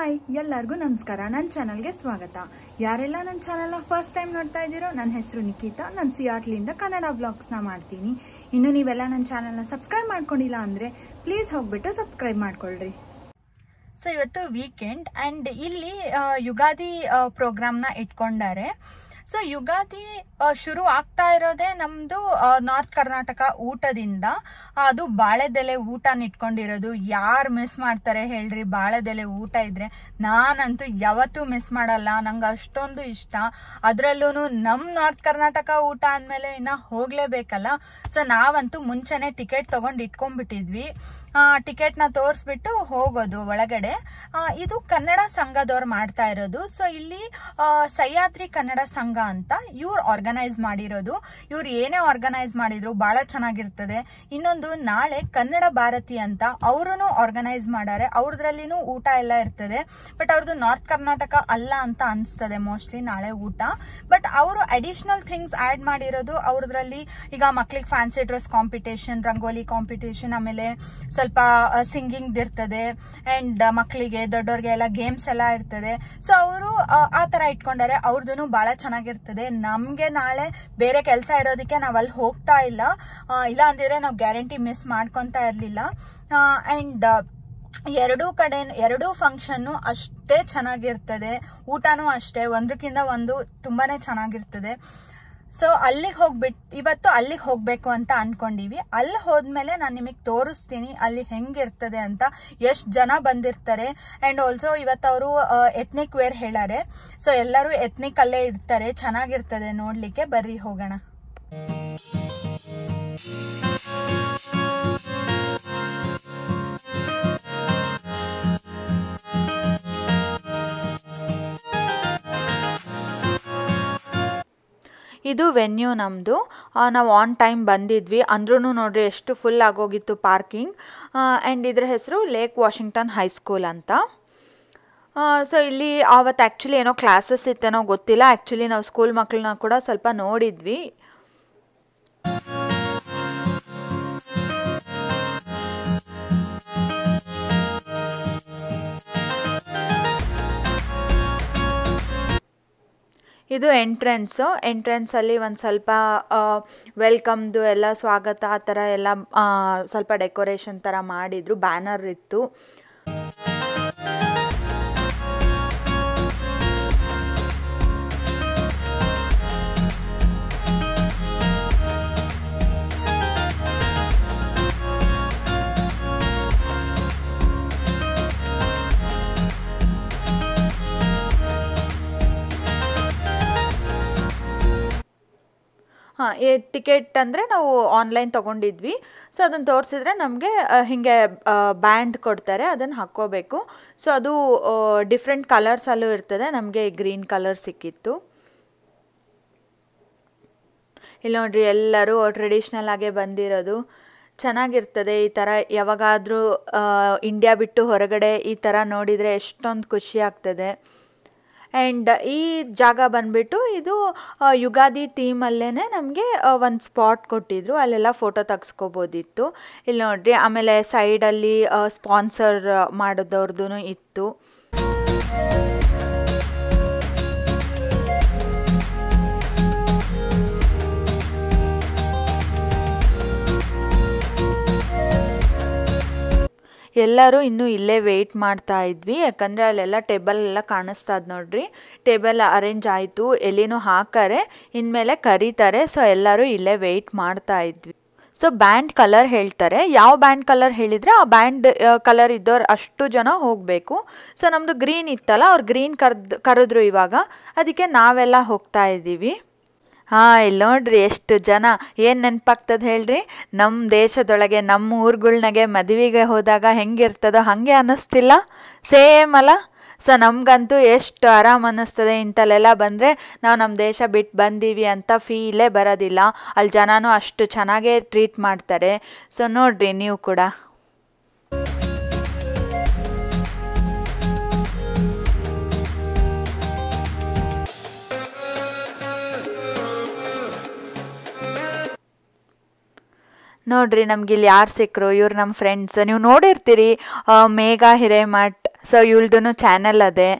Hi ಎಲ್ಲರಿಗೂ ನಮಸ್ಕಾರ. ನನ್ನ ಚಾನಲ್ಗೆ ಸ್ವಾಗತ. ಯಾರೆಲ್ಲ ನನ್ನ ಚಾನಲ್ನ ಫಸ್ಟ್ ಟೈಮ್ ನೋಡ್ತಾ ಇದ್ದೀರೋ, ನನ್ನ ಹೆಸರು ನಿಖಿತಾ. ನಾನು ಸಿಯಾಟ್ಲಿಂದ ಕನ್ನಡ ವ್ಲಾಗ್ಸ್ನ ಮಾಡ್ತೀನಿ. ಇನ್ನು ನೀವೆಲ್ಲ ನನ್ನ ಚಾನಲ್ನ ಸಬ್ಸ್ಕ್ರೈಬ್ ಮಾಡ್ಕೊಂಡಿಲ್ಲ ಅಂದರೆ ಪ್ಲೀಸ್ ಹೋಗ್ಬಿಟ್ಟು ಸಬ್ಸ್ಕ್ರೈಬ್ ಮಾಡ್ಕೊಳ್ರಿ. ಸೊ ಇವತ್ತು ವೀಕೆಂಡ್ ಆ್ಯಂಡ್ ಇಲ್ಲಿ ಯುಗಾದಿ ಪ್ರೋಗ್ರಾಮ್ನ ಇಟ್ಕೊಂಡಾರೆ. ಸೊ ಯುಗಾದಿ ಶುರು ಆಗ್ತಾ ಇರೋದೇ ನಮ್ದು ನಾರ್ತ್ ಕರ್ನಾಟಕ ಊಟದಿಂದ. ಅದು ಬಾಳೆದೆಲೆ ಊಟನ ಇಟ್ಕೊಂಡಿರೋದು. ಯಾರು ಮಿಸ್ ಮಾಡ್ತಾರೆ ಹೇಳ್ರಿ? ಬಾಳೆದೆಲೆ ಊಟ ಇದ್ರೆ ನಾನಂತೂ ಯಾವತ್ತೂ ಮಿಸ್ ಮಾಡಲ್ಲ. ನಂಗೆ ಅಷ್ಟೊಂದು ಇಷ್ಟ. ಅದ್ರಲ್ಲೂ ನಮ್ ನಾರ್ತ್ ಕರ್ನಾಟಕ ಊಟ ಅಂದ್ಮೇಲೆ ಇನ್ನ ಹೋಗ್ಲೇಬೇಕಲ್ಲ. ಸೊ ನಾವಂತೂ ಮುಂಚೆನೆ ಟಿಕೆಟ್ ತಗೊಂಡ್ ಇಟ್ಕೊಂಡ್ಬಿಟ್ಟಿದ್ವಿ. ಟಿಕೆಟ್ನ ತೋರಿಸ್ಬಿಟ್ಟು ಹೋಗೋದು ಒಳಗಡೆ. ಇದು ಕನ್ನಡ ಸಂಘದವ್ರು ಮಾಡ್ತಾ ಇರೋದು. ಸೊ ಇಲ್ಲಿ ಸಹ್ಯಾದ್ರಿ ಕನ್ನಡ ಸಂಘ ಅಂತ ಇವ್ರು ಆರ್ಗನೈಸ್ ಮಾಡಿರೋದು. ಇವ್ರು ಏನೇ ಆರ್ಗನೈಸ್ ಮಾಡಿದ್ರು ಬಹಳ ಚೆನ್ನಾಗಿರ್ತದೆ. ಇನ್ನೊಂದು ನಾಳೆ ಕನ್ನಡ ಭಾರತಿ ಅಂತ ಅವ್ರೂ ಆರ್ಗನೈಸ್ ಮಾಡಾರೆ. ಅವ್ರದ್ರಲ್ಲಿನೂ ಊಟ ಎಲ್ಲ ಇರ್ತದೆ. ಬಟ್ ಅವ್ರದ್ದು ನಾರ್ತ್ ಕರ್ನಾಟಕ ಅಲ್ಲ ಅಂತ ಅನ್ಸ್ತದೆ ಮೋಸ್ಟ್ಲಿ ನಾಳೆ ಊಟ. ಬಟ್ ಅವರು ಅಡಿಷನಲ್ ಥಿಂಗ್ಸ್ ಆಡ್ ಮಾಡಿರೋದು ಅವ್ರದ್ರಲ್ಲಿ. ಈಗ ಮಕ್ಳಿಗೆ fancy dress competition, rangoli competition, ಆಮೇಲೆ ಸ್ವಲ್ಪ ಸಿಂಗಿಂಗ್ ಇರ್ತದೆ. ಅಂಡ್ ಮಕ್ಕಳಿಗೆ ದೊಡ್ಡವ್ರಿಗೆ ಎಲ್ಲ ಗೇಮ್ಸ್ ಎಲ್ಲ ಇರ್ತದೆ. ಸೊ ಅವರು ಆ ತರ ಇಟ್ಕೊಂಡಾರೆ. ಅವ್ರದ್ದು ಬಹಳ ಚೆನ್ನಾಗಿರ್ತದೆ. ನಮ್ಗೆ ನಾಳೆ ಬೇರೆ ಕೆಲಸ ಇರೋದಕ್ಕೆ ನಾವ್ ಅಲ್ಲಿ ಹೋಗ್ತಾ ಇಲ್ಲ. ಇಲ್ಲ ಅಂದಿದ್ರೆ ನಾವು ಗ್ಯಾರಂಟಿ ಮಿಸ್ ಮಾಡ್ಕೊಂತಾ ಇರ್ಲಿಲ್ಲ. ಅಂಡ್ ಎರಡೂ ಫಂಕ್ಷನ್ ಅಷ್ಟೇ ಚೆನ್ನಾಗಿರ್ತದೆ. ಊಟನೂ ಅಷ್ಟೇ, ಒಂದಕ್ಕಿಂತ ಒಂದು ತುಂಬಾನೇ ಚೆನ್ನಾಗಿರ್ತದೆ. ಸೊ ಇವತ್ತು ಅಲ್ಲಿಗೆ ಹೋಗ್ಬೇಕು ಅಂತ ಅನ್ಕೊಂಡಿವಿ. ಅಲ್ಲಿ ಹೋದ್ಮೇಲೆ ನಾನು ನಿಮಗೆ ತೋರಿಸ್ತೀನಿ ಅಲ್ಲಿ ಹೆಂಗಿರ್ತದೆ ಅಂತ, ಎಷ್ಟು ಜನ ಬಂದಿರ್ತಾರೆ. ಅಂಡ್ ಆಲ್ಸೋ ಇವತ್ತು ಅವರು ಎತ್ನಿಕ್ ವೇರ್ ಹೇಳಾರೆ. ಸೊ ಎಲ್ಲರೂ ಎತ್ನಿಕ್ ಅಲ್ಲೇ ಇರ್ತಾರೆ. ಚೆನ್ನಾಗಿರ್ತದೆ ನೋಡ್ಲಿಕ್ಕೆ. ಬರ್ರಿ ಹೋಗೋಣ. ಇದು ವೆನ್ಯೂ ನಮ್ಮದು. ನಾವು ಆನ್ ಟೈಮ್ ಬಂದಿದ್ವಿ. ಅಂದ್ರೂ ನೋಡ್ರಿ ಎಷ್ಟು ಫುಲ್ ಆಗೋಗಿತ್ತು ಪಾರ್ಕಿಂಗ್. ಆ್ಯಂಡ್ ಇದ್ರ ಹೆಸರು ಲೇಕ್ ವಾಷಿಂಗ್ಟನ್ ಹೈಸ್ಕೂಲ್ ಅಂತ. ಸೊ ಇಲ್ಲಿ ಆವತ್ತು ಆ್ಯಕ್ಚುಲಿ ಏನೋ ಕ್ಲಾಸಸ್ ಇತ್ತೇನೋ ಗೊತ್ತಿಲ್ಲ. ಆ್ಯಕ್ಚುಲಿ ನಾವು ಸ್ಕೂಲ್ ಮಕ್ಕಳನ್ನ ಕೂಡ ಸ್ವಲ್ಪ ನೋಡಿದ್ವಿ. ಇದು ಎಂಟ್ರೆನ್ಸಲ್ಲಿ ಒಂದು ಸ್ವಲ್ಪ ವೆಲ್ಕಮ್ದು ಎಲ್ಲ ಸ್ವಾಗತ ಆ ಥರ ಎಲ್ಲ ಸ್ವಲ್ಪ ಡೆಕೋರೇಷನ್ ಥರ ಮಾಡಿದ್ರು. ಬ್ಯಾನರ್ ಇತ್ತು. ಟಿಕೆಟ್ ಅಂದರೆ ನಾವು ಆನ್ಲೈನ್ ತೊಗೊಂಡಿದ್ವಿ. ಸೊ ಅದನ್ನು ತೋರಿಸಿದ್ರೆ ನಮಗೆ ಹೀಗೆ ಬ್ಯಾಂಡ್ ಕೊಡ್ತಾರೆ, ಅದನ್ನು ಹಾಕ್ಕೋಬೇಕು. ಸೊ ಅದು ಡಿಫ್ರೆಂಟ್ ಕಲರ್ಸಲ್ಲೂ ಇರ್ತದೆ. ನಮಗೆ ಗ್ರೀನ್ ಕಲರ್ ಸಿಕ್ಕಿತ್ತು. ಇಲ್ಲಿ ನೋಡ್ರಿ ಎಲ್ಲರೂ ಟ್ರೆಡಿಷ್ನಲ್ ಆಗೇ ಬಂದಿರೋದು. ಚೆನ್ನಾಗಿರ್ತದೆ ಈ ಥರ. ಯಾವಾಗಾದರೂ ಇಂಡಿಯಾ ಬಿಟ್ಟು ಹೊರಗಡೆ ಈ ಥರ ನೋಡಿದರೆ ಎಷ್ಟೊಂದು ಖುಷಿ ಆಗ್ತದೆ. ಆ್ಯಂಡ್ ಈ ಜಾಗ ಬಂದುಬಿಟ್ಟು ಇದು ಯುಗಾದಿ ಥೀಮಲ್ಲೇ ನಮಗೆ ಒಂದು ಸ್ಪಾಟ್ ಕೊಟ್ಟಿದ್ರು. ಅಲ್ಲೆಲ್ಲ ಫೋಟೋ ತೆಗೆಸ್ಕೋಬೋದಿತ್ತು. ಇಲ್ಲಿ ನೋಡ್ರಿ. ಆಮೇಲೆ ಸೈಡಲ್ಲಿ ಸ್ಪಾನ್ಸರ್ ಮಾಡೋದವ್ರದ್ದು ಇತ್ತು. ಎಲ್ಲರೂ ಇನ್ನೂ ಇಲ್ಲೇ ವೆಯ್ಟ್ ಮಾಡ್ತಾ ಇದ್ವಿ. ಯಾಕಂದರೆ ಅಲ್ಲೆಲ್ಲ ಟೇಬಲ್ ಎಲ್ಲ ಕಾಣಿಸ್ತಾ ಇದ್ದು ನೋಡ್ರಿ. ಟೇಬಲ್ ಅರೇಂಜ್ ಆಯಿತು, ಎಲ್ಲಿನೂ ಹಾಕಾರೆ, ಇನ್ಮೇಲೆ ಕರೀತಾರೆ. ಸೊ ಎಲ್ಲರೂ ಇಲ್ಲೇ ವೆಯ್ಟ್ ಮಾಡ್ತಾ ಇದ್ವಿ. ಸೊ ಬ್ಯಾಂಡ್ ಕಲರ್ ಹೇಳ್ತಾರೆ. ಯಾವ ಬ್ಯಾಂಡ್ ಕಲರ್ ಹೇಳಿದರೆ ಆ ಬ್ಯಾಂಡ್ ಕಲರ್ ಇದ್ದವ್ರು ಅಷ್ಟು ಜನ ಹೋಗಬೇಕು. ಸೊ ನಮ್ಮದು ಗ್ರೀನ್ ಇತ್ತಲ್ಲ, ಅವ್ರು ಗ್ರೀನ್ ಕರೆದ್ರು ಇವಾಗ. ಅದಕ್ಕೆ ನಾವೆಲ್ಲ ಹೋಗ್ತಾ ಇದ್ದೀವಿ. ಇಲ್ಲಿ ನೋಡ್ರಿ ಎಷ್ಟು ಜನ. ಏನು ನೆನಪಾಗ್ತದೆ ಹೇಳ್ರಿ? ನಮ್ಮ ದೇಶದೊಳಗೆ ನಮ್ಮ ಊರುಗಳ್ನಾಗೆ ಮದುವೆಗೆ ಹೋದಾಗ ಹೆಂಗಿರ್ತದೋ ಹಾಗೆ ಅನ್ನಿಸ್ತಿಲ್ಲ? ಸೇಮ್ ಅಲ್ಲ? ಸೊ ನಮಗಂತೂ ಎಷ್ಟು ಆರಾಮ್ ಅನ್ನಿಸ್ತದೆ ಇಂಥಲ್ಲೆಲ್ಲ ಬಂದರೆ. ನಾವು ನಮ್ಮ ದೇಶ ಬಿಟ್ಟು ಬಂದೀವಿ ಅಂತ ಫೀಲೇ ಬರೋದಿಲ್ಲ. ಅಲ್ಲಿ ಜನನೂ ಅಷ್ಟು ಚೆನ್ನಾಗೇ ಟ್ರೀಟ್ ಮಾಡ್ತಾರೆ. ಸೊ ನೋಡ್ರಿ ನೀವು ಕೂಡ. ನೋಡ್ರಿ ನಮ್ಗೆ ಇಲ್ಲಿ ಯಾರು ಸಿಕ್ಕರು? ಇವ್ರು ನಮ್ಮ ಫ್ರೆಂಡ್ಸ್. ನೀವು ನೋಡಿರ್ತೀರಿ ಮೇಘಾ ಹಿರೇಮಠ್, ಸೊ ಇವಳ್ದು ಚಾನೆಲ್ ಅದೇ.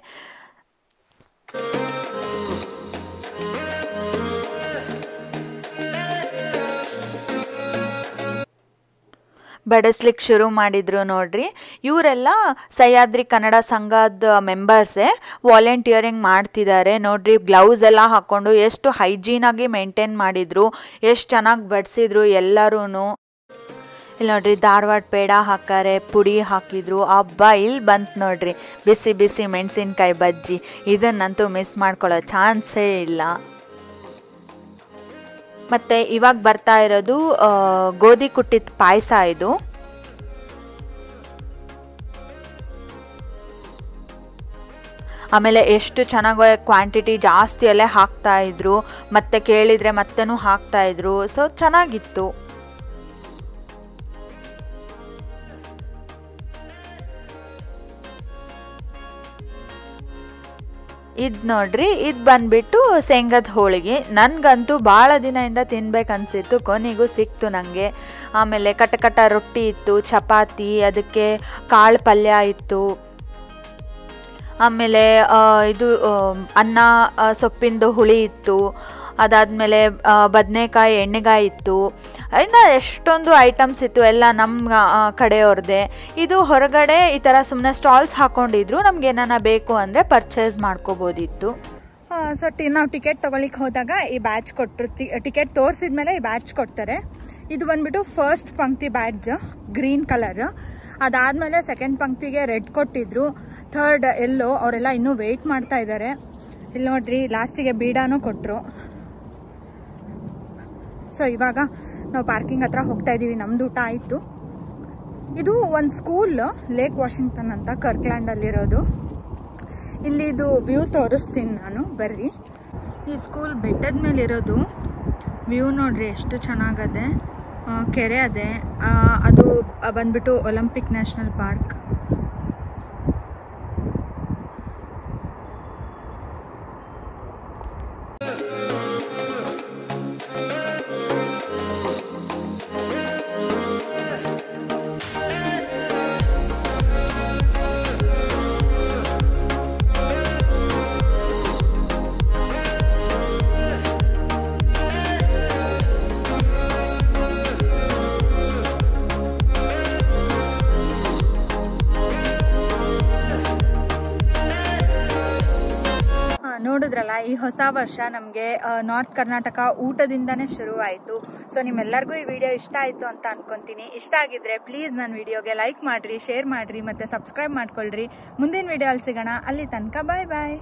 ಬಡಿಸ್ಲಿಕ್ಕೆ ಶುರು ಮಾಡಿದ್ರು ನೋಡ್ರಿ. ಇವರೆಲ್ಲ ಸಹ್ಯಾದ್ರಿ ಕನ್ನಡ ಸಂಘದ ಮೆಂಬರ್ಸೇ ವಾಲಂಟಿಯರಿಂಗ್ ಮಾಡ್ತಿದ್ದಾರೆ ನೋಡ್ರಿ. ಗ್ಲೌಸ್ ಎಲ್ಲ ಹಾಕ್ಕೊಂಡು ಎಷ್ಟು ಹೈಜೀನಾಗಿ ಮೇಂಟೈನ್ ಮಾಡಿದ್ರು, ಎಷ್ಟು ಚೆನ್ನಾಗಿ ಬಡಿಸಿದ್ರು ಎಲ್ಲರೂ. ಇಲ್ಲಿ ನೋಡ್ರಿ ಧಾರವಾಡ ಪೇಡ ಹಾಕಾರೆ, ಪುಡಿ ಹಾಕಿದ್ರು. ಹಬ್ಬ ಇಲ್ಲಿ ಬಂತು ನೋಡ್ರಿ ಬಿಸಿ ಬಿಸಿ ಮೆಣಸಿನ್ಕಾಯಿ ಬಜ್ಜಿ. ಇದನ್ನಂತೂ ಮಿಸ್ ಮಾಡ್ಕೊಳ್ಳೋ ಚಾನ್ಸೇ ಇಲ್ಲ. ಮತ್ತು ಇವಾಗ ಬರ್ತಾ ಇರೋದು ಗೋಧಿ ಕುಟ್ಟಿದ ಪಾಯಸ. ಇದು ಆಮೇಲೆ ಎಷ್ಟು ಚೆನ್ನಾಗಿ ಕ್ವಾಂಟಿಟಿ ಜಾಸ್ತಿಯಲ್ಲೇ ಹಾಕ್ತಾಯಿದ್ರು, ಮತ್ತೆ ಕೇಳಿದರೆ ಮತ್ತೂ ಹಾಕ್ತಾಯಿದ್ರು. ಸೊ ಚೆನ್ನಾಗಿತ್ತು. ಇದು ನೋಡ್ರಿ, ಇದು ಬಂದ್ಬಿಟ್ಟು ಶೇಂಗದ ಹೋಳಿಗೆ. ನನಗಂತೂ ಭಾಳ ದಿನದಿಂದ ತಿನ್ಬೇಕನ್ಸಿತ್ತು, ಕೊನೆಗೂ ಸಿಕ್ತು ನನಗೆ. ಆಮೇಲೆ ಕಟ ರೊಟ್ಟಿ ಇತ್ತು, ಚಪಾತಿ, ಅದಕ್ಕೆ ಕಾಳು ಪಲ್ಯ ಇತ್ತು. ಆಮೇಲೆ ಇದು ಅನ್ನ ಸೊಪ್ಪಿಂದು ಹುಳಿ ಇತ್ತು. ಅದಾದಮೇಲೆ ಬದನೆಕಾಯಿ ಎಣ್ಣೆಗಾಯಿ ಇತ್ತು. ಇನ್ನು ಎಷ್ಟೊಂದು ಐಟಮ್ಸ್ ಇತ್ತು, ಎಲ್ಲ ನಮ್ಮ ಕಡೆಯವ್ರದ್ದೇ. ಇದು ಹೊರಗಡೆ ಈ ಥರ ಸುಮ್ಮನೆ ಸ್ಟಾಲ್ಸ್ ಹಾಕ್ಕೊಂಡಿದ್ರು, ನಮ್ಗೆ ಏನಾನ ಬೇಕು ಅಂದರೆ ಪರ್ಚೇಸ್ ಮಾಡ್ಕೋಬೋದಿತ್ತು. ಸೊ ನಾವು ಟಿಕೆಟ್ ತೊಗೊಳಿಕ್ಕೆ ಹೋದಾಗ ಈ ಬ್ಯಾಚ್ ಕೊಟ್ಟರು. ಟಿಕೆಟ್ ತೋರಿಸಿದ್ಮೇಲೆ ಈ ಬ್ಯಾಚ್ ಕೊಡ್ತಾರೆ. ಇದು ಬಂದ್ಬಿಟ್ಟು ಫಸ್ಟ್ ಪಂಕ್ತಿ ಬ್ಯಾಡ್ಜ್, ಗ್ರೀನ್ ಕಲರ್. ಅದಾದಮೇಲೆ ಸೆಕೆಂಡ್ ಪಂಕ್ತಿಗೆ ರೆಡ್ ಕೊಟ್ಟಿದ್ರು, ಥರ್ಡ್ ಎಲ್ಲೋ. ಅವರೆಲ್ಲ ಇನ್ನೂ ವೆಯ್ಟ್ ಮಾಡ್ತಾ ಇದ್ದಾರೆ. ಇಲ್ಲಿ ನೋಡ್ರಿ ಲಾಸ್ಟಿಗೆ ಬೀಡಾನು ಕೊಟ್ಟರು. ಸೊ ಇವಾಗ ನಾವು ಪಾರ್ಕಿಂಗ್ ಹತ್ರ ಹೋಗ್ತಾ ಇದ್ದೀವಿ. ನಮ್ದು ಊಟ ಆಯಿತು. ಇದು ಒಂದು ಸ್ಕೂಲ್, ಲೇಕ್ ವಾಷಿಂಗ್ಟನ್ ಅಂತ, ಕರ್ಕ್ಲ್ಯಾಂಡಲ್ಲಿರೋದು. ಇಲ್ಲಿದು ವ್ಯೂ ತೋರಿಸ್ತೀನಿ ನಾನು, ಬರ್ರಿ. ಈ ಸ್ಕೂಲ್ ಬೆಟ್ಟದ ಮೇಲೆ ಇರೋದು. ವ್ಯೂ ನೋಡ್ರಿ ಎಷ್ಟು ಚೆನ್ನಾಗದೆ. ಕೆರೆ ಅದೇ. ಅದು ಬಂದ್ಬಿಟ್ಟು ಒಲಿಂಪಿಕ್ ನ್ಯಾಷನಲ್ ಪಾರ್ಕ್. ನೋಡಿದ್ರಲ್ಲ, ಈ ಹೊಸ ವರ್ಷ ನಮಗೆ ನಾರ್ತ್ ಕರ್ನಾಟಕ ಊಟದಿಂದಾನೇ ಶುರುವಾಯಿತು. ಸೊ ನಿಮ್ಮೆಲ್ಲರಿಗೂ ಈ ವಿಡಿಯೋ ಇಷ್ಟ ಆಯಿತು ಅಂತ ಅನ್ಕೊಂತೀನಿ. ಇಷ್ಟ ಆಗಿದ್ರೆ ಪ್ಲೀಸ್ ನನ್ನ ವಿಡಿಯೋಗೆ ಲೈಕ್ ಮಾಡಿರಿ, ಶೇರ್ ಮಾಡಿರಿ, ಮತ್ತು ಸಬ್ಸ್ಕ್ರೈಬ್ ಮಾಡ್ಕೊಳ್ರಿ. ಮುಂದಿನ ವಿಡಿಯೋ ಅಲ್ಲಿ ಸಿಗೋಣ. ಅಲ್ಲಿ ತನಕ ಬಾಯ್ ಬಾಯ್.